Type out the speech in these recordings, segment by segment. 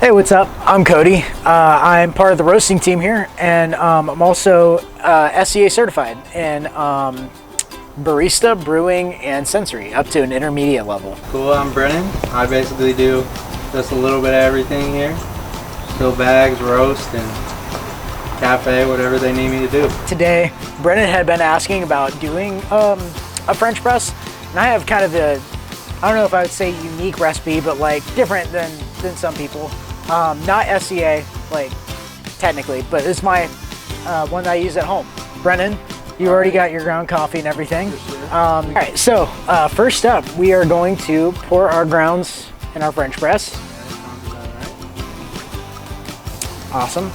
Hey, what's up? I'm Cody. I'm part of the roasting team here, and I'm also SCA certified in barista, brewing, and sensory, up to an intermediate level. Cool, I'm Brennan. I basically do just a little bit of everything here. Fill bags, roast, and cafe, whatever they need me to do. Today, Brennan had been asking about doing a French press, and I have kind of I don't know if I would say unique recipe, but like different than some people. Not SCA, like technically, but it's my one that I use at home. Brennan, you already got your ground coffee and everything. Sure. All right, so first up, we are going to pour our grounds in our French press. Awesome.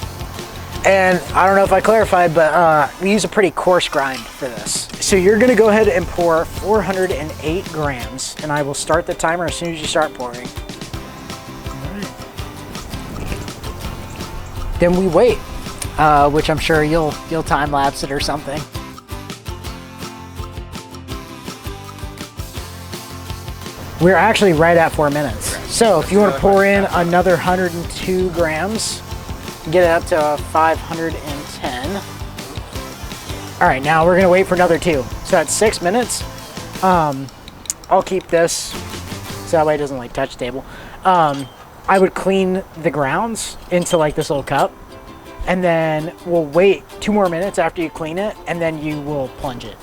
And I don't know if I clarified, but we use a pretty coarse grind for this. So you're gonna go ahead and pour 408 grams, and I will start the timer as soon as you start pouring. Then we wait, which I'm sure you'll time lapse it or something. We're actually right at 4 minutes. So if you want to pour in another 102 grams, get it up to 510. All right, now we're gonna wait for another 2. So that's 6 minutes. I'll keep this so that way it doesn't like touch the table. I would clean the grounds into like this little cup, and then we'll wait 2 more minutes after you clean it, and then you will plunge it.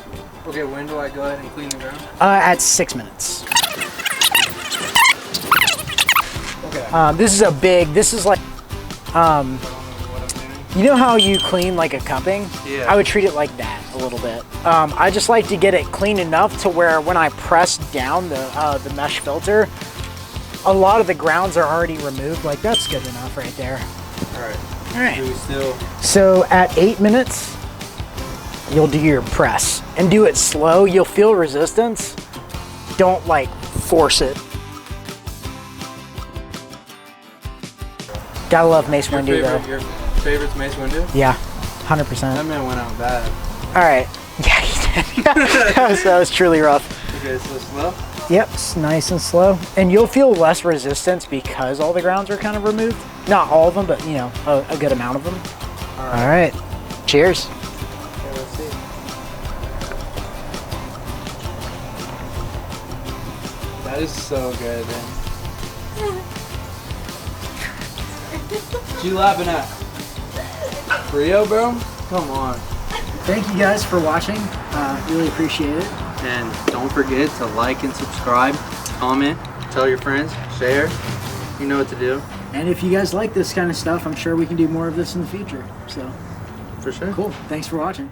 Okay, when do I go ahead and clean the ground? At 6 minutes. Okay. This is like, you know how you clean like a cupping? Yeah. I would treat it like that a little bit. I just like to get it clean enough to where when I press down the mesh filter, a lot of the grounds are already removed. Like that's good enough right there. All right. All right. Do we still? So at 8 minutes, you'll do your press and do it slow. You'll feel resistance. Don't like force it. Gotta love Mace Windu though. Your favorite's Mace Windu? Yeah, 100%. That man went out bad. All right. Yeah, he did. that was truly rough. Okay, so slow? Yep, it's nice and slow. And you'll feel less resistance because all the grounds are kind of removed. Not all of them, but you know, a good amount of them. All right. Cheers. Okay, let's see. That is so good, man. What you laughing at? Frio, bro? Come on. Thank you guys for watching. Really appreciate it. And don't forget to like and subscribe, comment, tell your friends, share. You know what to do. And if you guys like this kind of stuff, I'm sure we can do more of this in the future. So, For sure. cool. Thanks for watching.